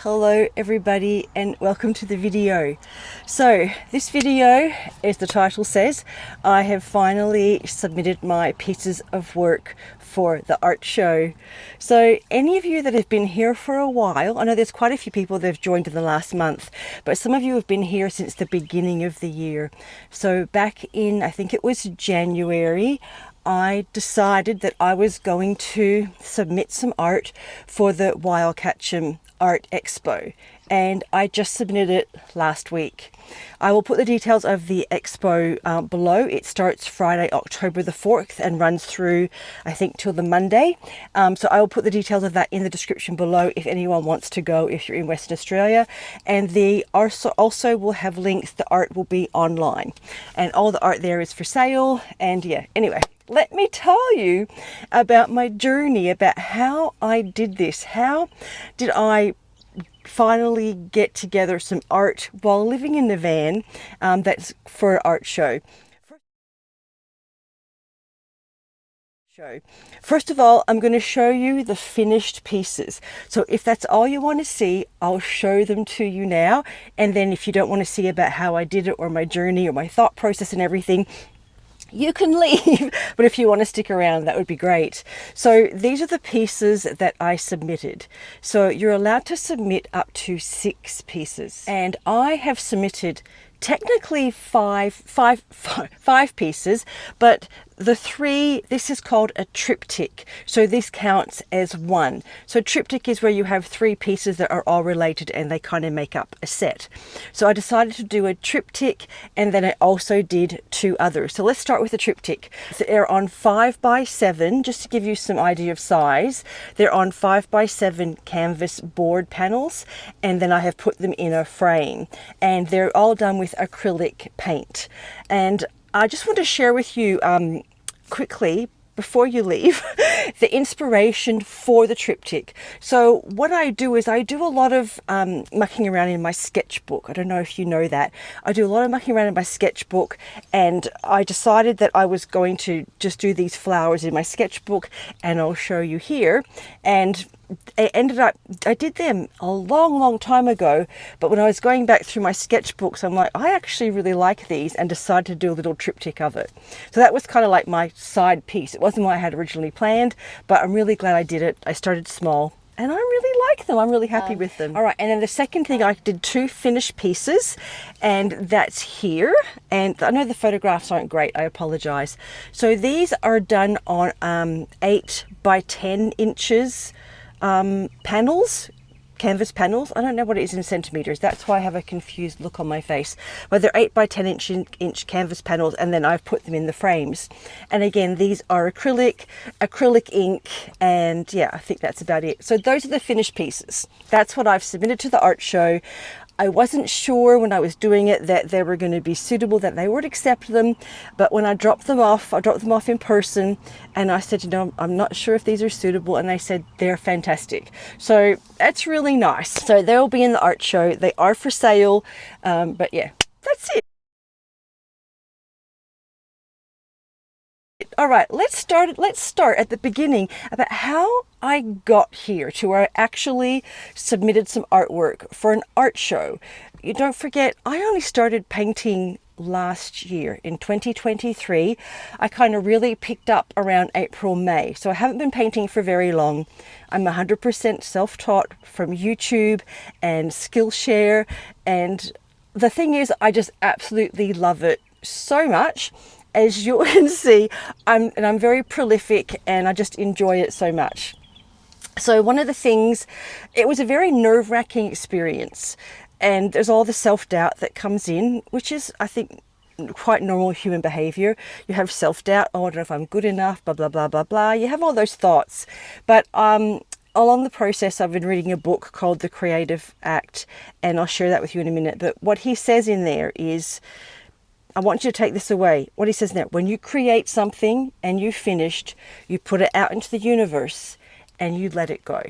Hello everybody and welcome to the video. So this video, as the title says, I have finally submitted my pieces of work for the art show. So any of you that have been here for a while, I know there's quite a few people that have joined in the last month, but some of you have been here since the beginning of the year. So back in, I think it was January, I decided that I was going to submit some art for the Wylatkatchem Art Expo, and I just submitted it last week. I will put the details of the expo below. It starts Friday, October the 4th and runs through, I think, till the Monday. So I will put the details of that in the description below if anyone wants to go, if you're in Western Australia. And they also will have links. The art will be online and all the art there is for sale. And yeah, anyway, let me tell you about my journey, about how I did this. How did I finally get together some art while living in the van that's for an art show? First of all, I'm going to show you the finished pieces. So if that's all you want to see, I'll show them to you now. And then if you don't want to see about how I did it or my journey or my thought process and everything, you can leave, but if you want to stick around, that would be great. So these are the pieces that I submitted. So you're allowed to submit up to 6 pieces, and I have submitted technically five pieces, but the 3, this is called a triptych, so this counts as 1. So triptych is where you have 3 pieces that are all related and they kind of make up a set. So I decided to do a triptych, and then I also did 2 others. So let's start with the triptych. So they're on 5x7, just to give you some idea of size. They're on 5x7 canvas board panels, and then I have put them in a frame, and they're all done with acrylic paint. And I just want to share with you quickly, before you leave, the inspiration for the triptych. So what I do is I do a lot of mucking around in my sketchbook. I don't know if you know that. I do a lot of mucking around in my sketchbook, and I decided that I was going to just do these flowers in my sketchbook, and I'll show you here. And I did them a long time ago, but when I was going back through my sketchbooks, I'm like, I actually really like these, and decided to do a little triptych of it. So that was kind of like my side piece. It wasn't what I had originally planned, but I'm really glad I did it. I started small, and I really like them. I'm really happy with them. All right, and then the second thing, I did 2 finished pieces, and that's here. And I know the photographs aren't great, I apologize. So these are done on 8x10 inches panels, canvas panels. I don't know what it is in centimeters. That's why I have a confused look on my face. But they're 8x10 inch canvas panels, and then I've put them in the frames. And again, these are acrylic ink, and yeah, I think that's about it. So those are the finished pieces. That's what I've submitted to the art show. I wasn't sure when I was doing it that they were going to be suitable, that they would accept them, but when I dropped them off in person, and I said, you know, I'm not sure if these are suitable, and they said they're fantastic. So that's really nice. So they'll be in the art show. They are for sale, but yeah, that's it. All right, let's start at the beginning about how I got here to where I actually submitted some artwork for an art show. You don't forget, I only started painting last year in 2023. I kind of really picked up around April, May. So I haven't been painting for very long. I'm 100% self-taught from YouTube and Skillshare. And the thing is, I just absolutely love it so much. As you can see, I'm very prolific, and I just enjoy it so much. So one of the things, it was a very nerve-wracking experience, and there's all the self-doubt that comes in, which is, I think, quite normal human behavior. You have self-doubt. Oh, I don't know if I'm good enough, blah, blah, blah, blah, blah. You have all those thoughts. But along the process, I've been reading a book called The Creative Act, and I'll share that with you in a minute. But what he says in there is, I want you to take this away. What he says now, when you create something and you've finished, you put it out into the universe and you let it go.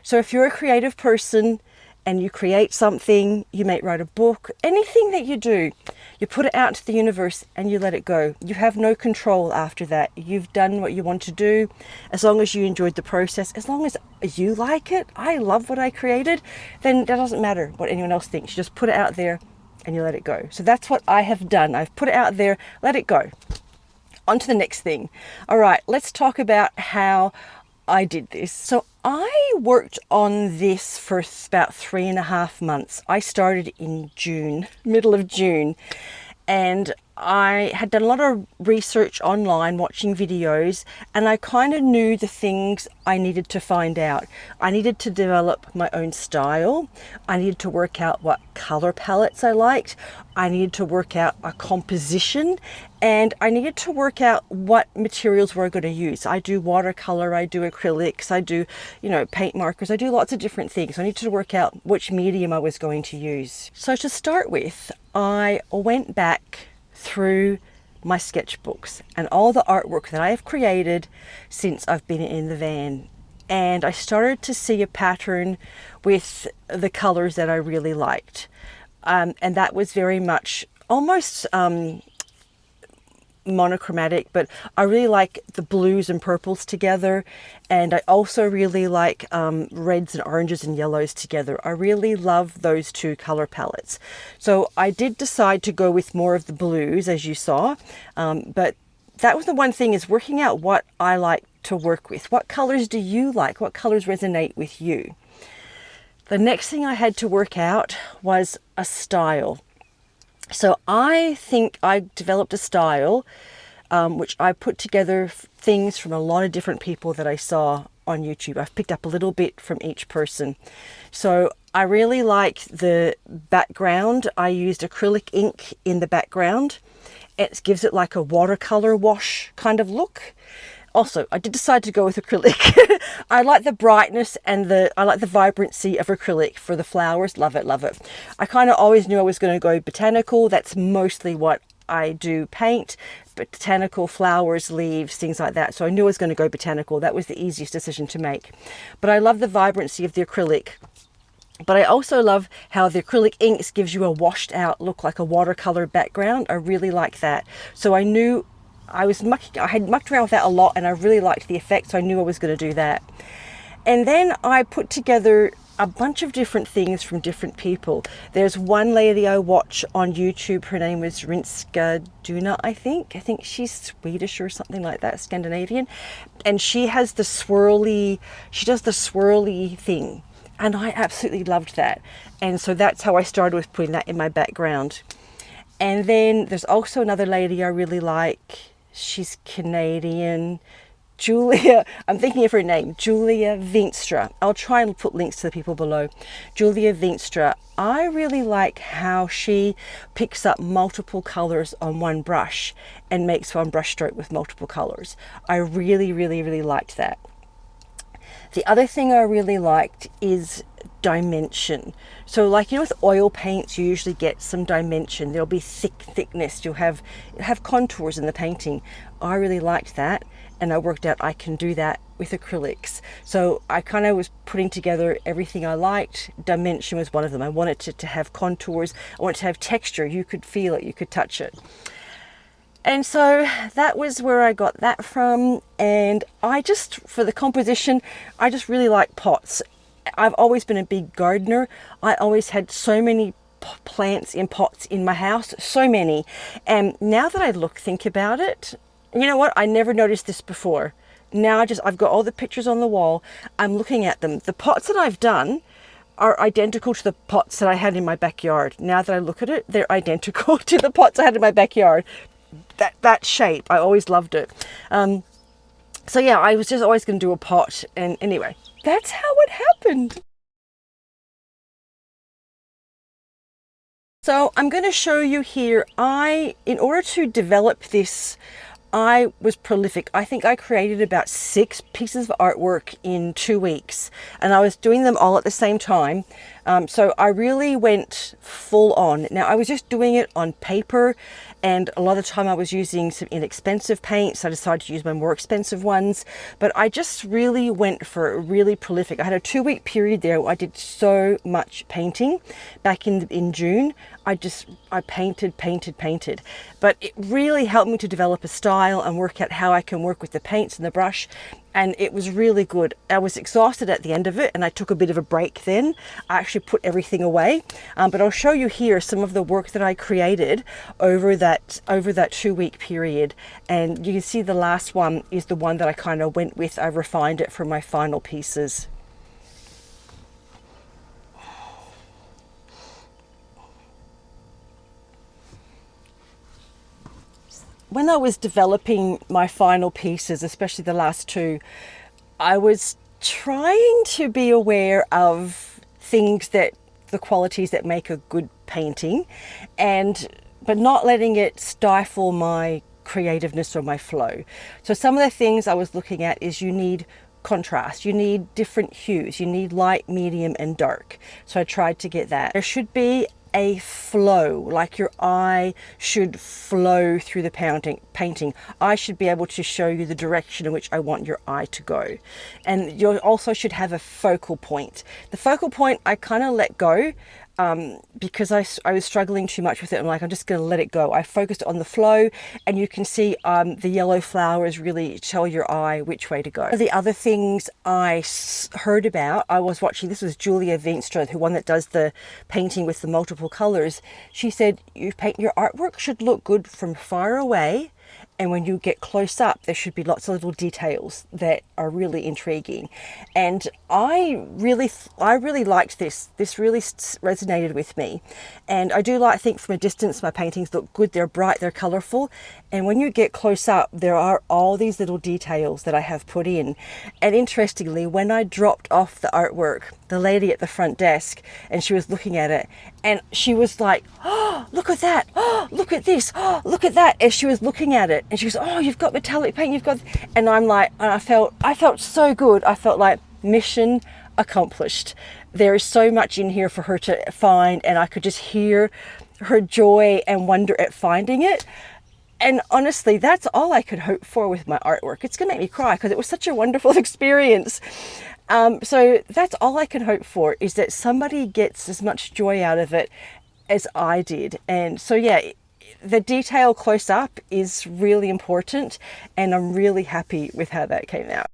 So if you're a creative person and you create something, you might write a book, anything that you do, you put it out into the universe and you let it go. You have no control after that. You've done what you want to do. As long as you enjoyed the process, as long as you like it, I love what I created, then that doesn't matter what anyone else thinks. You just put it out there and you let it go. So that's what I have done. I've put it out there, let it go. On to the next thing. All right, let's talk about how I did this. So I worked on this for about 3.5 months. I started in June, middle of June, and I had done a lot of research online, watching videos, and I kind of knew the things I needed to find out. I needed to develop my own style. I needed to work out what color palettes I liked. I needed to work out a composition, and I needed to work out what materials we're going to use. I do watercolor, I do acrylics, I do, paint markers. I do lots of different things. I needed to work out which medium I was going to use. So to start with, I went back through my sketchbooks and all the artwork that I have created since I've been in the van, and I started to see a pattern with the colors that I really liked, and that was very much almost monochromatic, but I really like the blues and purples together, and I also really like reds and oranges and yellows together. I really love those two color palettes. So I did decide to go with more of the blues, as you saw, but that was the one thing, is working out what I like to work with. What colors do you like? What colors resonate with you? The next thing I had to work out was a style. So I think I developed a style which I put together things from a lot of different people that I saw on YouTube. I've picked up a little bit from each person. So I really like the background. I used acrylic ink in the background. It gives it like a watercolor wash kind of look. Also, I did decide to go with acrylic. I like the brightness and I like the vibrancy of acrylic for the flowers. Love it, love it. I kind of always knew I was going to go botanical. That's mostly what I do paint. Botanical, flowers, leaves, things like that. So I knew I was going to go botanical. That was the easiest decision to make. But I love the vibrancy of the acrylic. But I also love how the acrylic inks gives you a washed out look, like a watercolor background. I really like that. So I knew I had mucked around with that a lot, and I really liked the effect, so I knew I was going to do that. And then I put together a bunch of different things from different people. There's one lady I watch on YouTube. Her name was Rinske Douna, I think. I think she's Swedish or something like that, Scandinavian. And she has the swirly thing. And I absolutely loved that. And so that's how I started, with putting that in my background. And then there's also another lady I really like. She's Canadian. Julia, I'm thinking of her name, Julia Veenstra. I'll try and put links to the people below. Julia Veenstra. I really like how she picks up multiple colors on one brush and makes one brush stroke with multiple colors. I really, really, really liked that. The other thing I really liked is dimension. So like, with oil paints, you usually get some dimension. There'll be thickness. You'll have contours in the painting. I really liked that, and I worked out I can do that with acrylics. So I kind of was putting together everything I liked. Dimension was one of them. I wanted to have contours. I wanted to have texture. You could feel it. You could touch it. And so that was where I got that from. And for the composition, I just really like pots. I've always been a big gardener. I always had so many plants in pots in my house, so many. And now that I think about it, you know what? I never noticed this before. Now I've got all the pictures on the wall. I'm looking at them. The pots that I've done are identical to the pots that I had in my backyard. Now that I look at it, they're identical to the pots I had in my backyard. That shape, I always loved it. So yeah, I was just always going to do a pot, and anyway, that's how it happened. So I'm going to show you here, in order to develop this, I was prolific. I think I created about 6 pieces of artwork in 2 weeks, and I was doing them all at the same time. So I really went full on. Now I was just doing it on paper, and a lot of the time I was using some inexpensive paints. I decided to use my more expensive ones, but I just really went for a really prolific. I had a 2-week period there where I did so much painting. Back in June, I painted, but it really helped me to develop a style and work out how I can work with the paints and the brush. And it was really good. I was exhausted at the end of it, and I took a bit of a break then. I actually put everything away, but I'll show you here some of the work that I created over that 2-week period. And you can see the last one is the one that I kind of went with. I refined it for my final pieces. When I was developing my final pieces, especially the last 2, I was trying to be aware of the qualities that make a good painting, but not letting it stifle my creativeness or my flow. So some of the things I was looking at is you need contrast, you need different hues, you need light, medium, and dark. So I tried to get that. There should be a flow, like your eye should flow through the painting. I should be able to show you the direction in which I want your eye to go. And you also should have a focal point. The focal point I kind of let go because I was struggling too much with it. I'm like, I'm just going to let it go. I focused on the flow, and you can see the yellow flowers really tell your eye which way to go. The other things I heard about, I was watching, this was Julia Veenstra, the one that does the painting with the multiple colors. She said, your artwork should look good from far away, and when you get close up, there should be lots of little details that are really intriguing. And I really liked this. This really resonated with me. And I do think from a distance, my paintings look good. They're bright, they're colorful. And when you get close up, there are all these little details that I have put in. And interestingly, when I dropped off the artwork, the lady at the front desk, and she was looking at it, and she was like, oh, look at that, oh, look at this, oh, look at that, as she was looking at it. And she was, oh, you've got metallic paint, you've got, and I'm like, and I felt so good. I felt like mission accomplished. There is so much in here for her to find, and I could just hear her joy and wonder at finding it. And honestly, that's all I could hope for with my artwork. It's gonna make me cry because it was such a wonderful experience. So that's all I can hope for, is that somebody gets as much joy out of it as I did. And so yeah, the detail close up is really important, and I'm really happy with how that came out.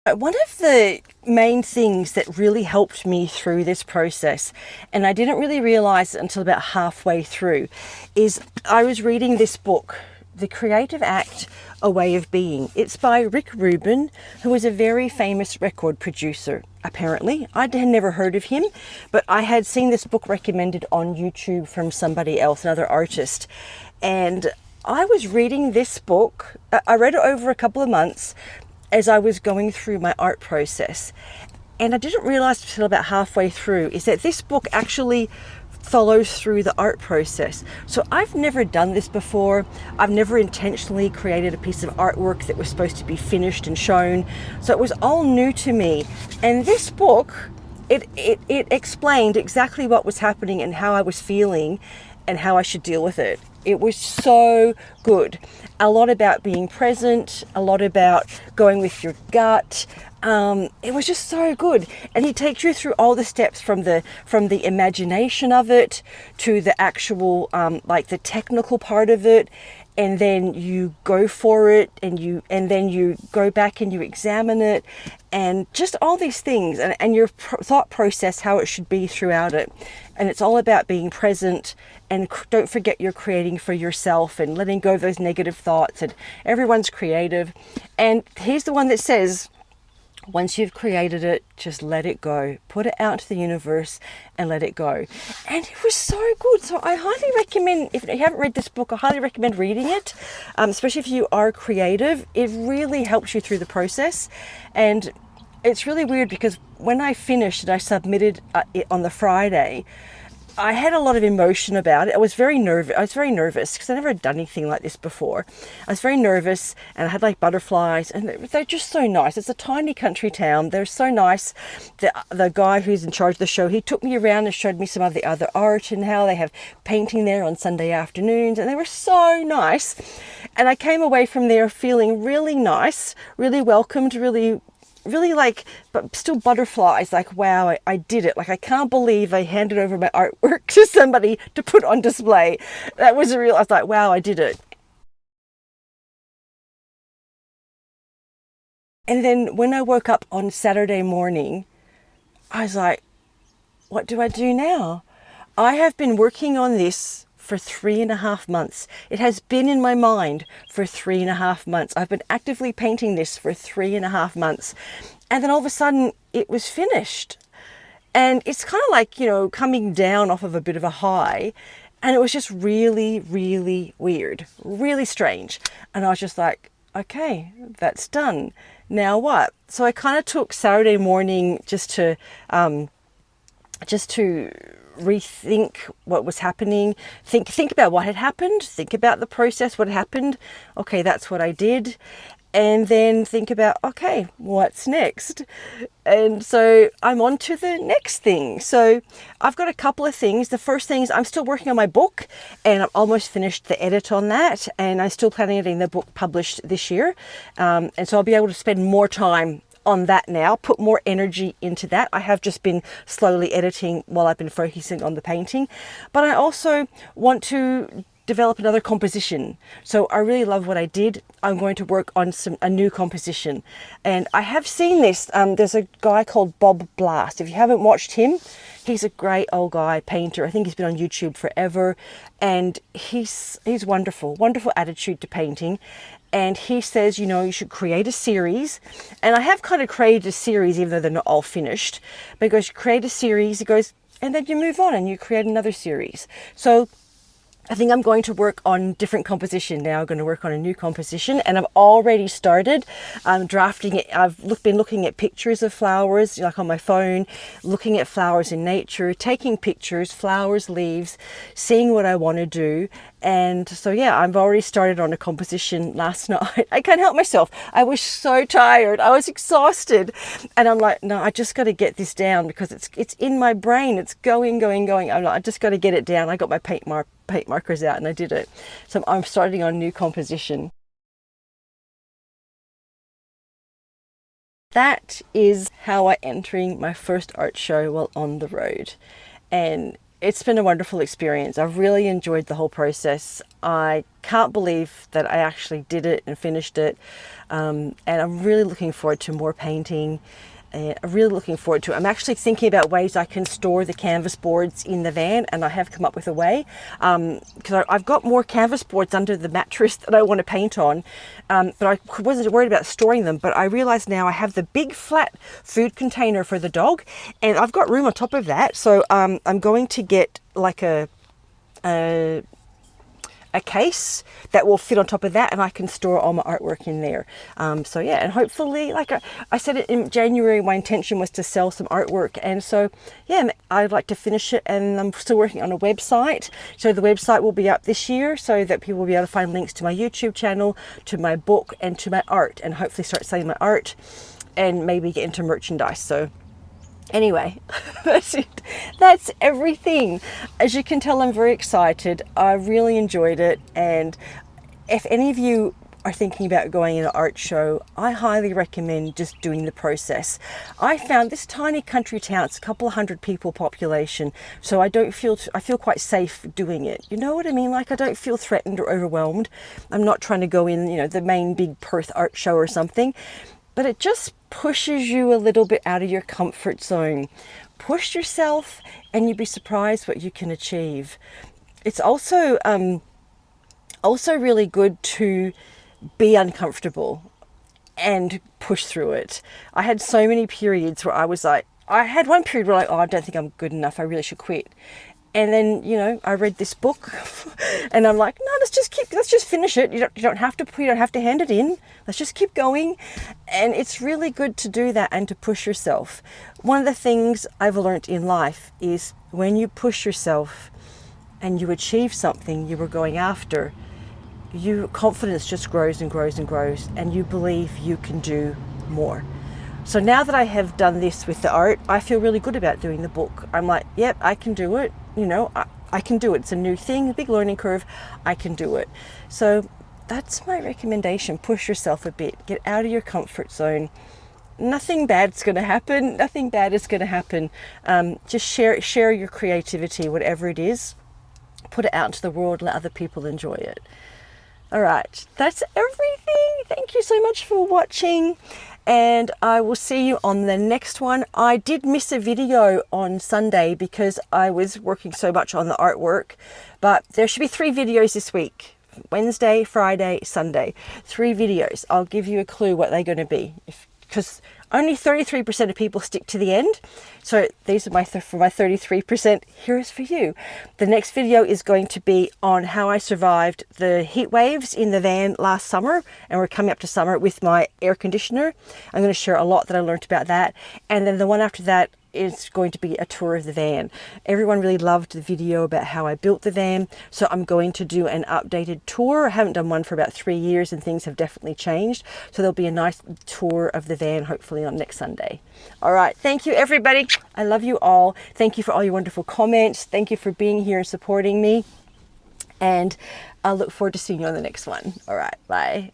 One of the main things that really helped me through this process, and I didn't really realize it until about halfway through, is I was reading this book, The Creative Act, A Way of Being. It's by Rick Rubin, who is a very famous record producer, apparently. I had never heard of him, but I had seen this book recommended on YouTube from somebody else, another artist. And I was reading this book. I read it over a couple of months as I was going through my art process. And I didn't realize until about halfway through is that this book actually follows through the art process. So I've never done this before. I've never intentionally created a piece of artwork that was supposed to be finished and shown. So it was all new to me. And this book, it explained exactly what was happening and how I was feeling and how I should deal with it. It was so good. A lot about being present, a lot about going with your gut. It was just so good. And he takes you through all the steps from the imagination of it to the actual, like the technical part of it. And then you go for it, and then you go back and you examine it, and just all these things, and your thought process, how it should be throughout it. And it's all about being present, and don't forget you're creating for yourself, and letting go of those negative thoughts, and everyone's creative. And here's the one that says, once you've created it, just let it go. Put it out into the universe and let it go. And it was so good. So I highly recommend, if you haven't read this book, I highly recommend reading it, especially if you are creative. It really helps you through the process. And it's really weird because when I finished and I submitted it on the Friday, I had a lot of emotion about it. I was very nervous because I never had done anything like this before. I was very nervous, and I had like butterflies, and they're just so nice. It's a tiny country town. They're so nice. The guy who's in charge of the show, he took me around and showed me some of the other art and how they have painting there on Sunday afternoons, and they were so nice. And I came away from there feeling really nice, really welcomed, really like, but still butterflies, like, wow, I did it. Like, I can't believe I handed over my artwork to somebody to put on display. That was I was like, wow, I did it. And then when I woke up on Saturday morning, I was like, what do I do now? I have been working on this for 3.5 months. It has been in my mind for 3.5 months. I've been actively painting this for 3.5 months. And then all of a sudden it was finished. And it's kind of like, you know, coming down off of a bit of a high. And it was just really, really weird, really strange. And I was just like, okay, that's done. Now what? So I kind of took Saturday morning just to rethink what was happening, think about what had happened, think about the process, what happened. Okay, that's what I did. And then think about, okay, what's next? And so I'm on to the next thing. So I've got a couple of things. The first thing is I'm still working on my book, and I've almost finished the edit on that, and I'm still planning on getting the book published this year. And so I'll be able to spend more time on that now, put more energy into that. I have just been slowly editing while I've been focusing on the painting, but I also want to develop another composition. So I really love what I did. I'm going to work on a new composition, and I have seen this. There's a guy called Bob Blast. If you haven't watched him, he's a great old guy painter. I think he's been on YouTube forever, and he's wonderful attitude to painting. And he says, you know, you should create a series. And I have kind of created a series, even though they're not all finished, because you create a series, he goes, and then you move on and you create another series. So I think I'm going to work on different composition now. I'm going to work on a new composition, and I've already started drafting it. I've been looking at pictures of flowers, like on my phone, looking at flowers in nature, taking pictures, flowers, leaves, seeing what I want to do. And so, yeah, I've already started on a composition last night. I can't help myself. I was so tired. I was exhausted. And I'm like, no, I just got to get this down because it's in my brain. It's going. I'm like, I just got to get it down. I got my paint markers out and I did it. So I'm starting on a new composition. That is how I'm entering my first art show while on the road. And it's been a wonderful experience. I've really enjoyed the whole process. I can't believe that I actually did it and finished it. And I'm really looking forward to more painting. I'm really looking forward to it. I'm actually thinking about ways I can store the canvas boards in the van, and I have come up with a way, because I've got more canvas boards under the mattress that I want to paint on, but I wasn't worried about storing them. But I realize now I have the big flat food container for the dog, and I've got room on top of that. So I'm going to get like a case that will fit on top of that, and I can store all my artwork in there. So yeah, and hopefully, like I said it in January, my intention was to sell some artwork, and so yeah, I'd like to finish it, and I'm still working on a website. So the website will be up this year so that people will be able to find links to my YouTube channel, to my book, and to my art, and hopefully start selling my art and maybe get into merchandise. So anyway, that's it. That's everything. As you can tell, I'm very excited. I really enjoyed it. And if any of you are thinking about going in an art show, I highly recommend just doing the process. I found this tiny country town, it's a couple of hundred people population, so I feel quite safe doing it. You know what I mean? Like, I don't feel threatened or overwhelmed. I'm not trying to go in, you know, the main big Perth art show or something. But it just pushes you a little bit out of your comfort zone. Push yourself and you'd be surprised what you can achieve. It's also really good to be uncomfortable and push through it. I had so many periods where I was like, I had one period where like, oh, I don't think I'm good enough. I really should quit. And then, you know, I read this book and I'm like, no, let's just finish it. You don't have to hand it in. Let's just keep going. And it's really good to do that and to push yourself. One of the things I've learned in life is when you push yourself and you achieve something you were going after, your confidence just grows and grows and grows, and you believe you can do more. So now that I have done this with the art, I feel really good about doing the book. I'm like, yep, I can do it. You know, I can do it. It's a new thing, a big learning curve. I can do it. So that's my recommendation. Push yourself a bit. Get out of your comfort zone. Nothing bad's going to happen. Nothing bad is going to happen. Just share your creativity, whatever it is. Put it out into the world. Let other people enjoy it. All right, that's everything. Thank you so much for watching, and I will see you on the next one. I did miss a video on Sunday because I was working so much on the artwork, but there should be 3 videos this week. Wednesday, Friday, Sunday. 3 videos. I'll give you a clue what they're going to be, because only 33% of people stick to the end. So these are for my 33%. Here's for you. The next video is going to be on how I survived the heat waves in the van last summer, and we're coming up to summer with my air conditioner. I'm going to share a lot that I learned about that. And then the one after that is going to be a tour of the van. Everyone really loved the video about how I built the van, so I'm going to do an updated tour. I haven't done one for about 3 years and things have definitely changed, so there'll be a nice tour of the van hopefully on next Sunday. All right, thank you everybody. I love you all. Thank you for all your wonderful comments. Thank you for being here and supporting me, and I'll look forward to seeing you on the next one. All right, bye.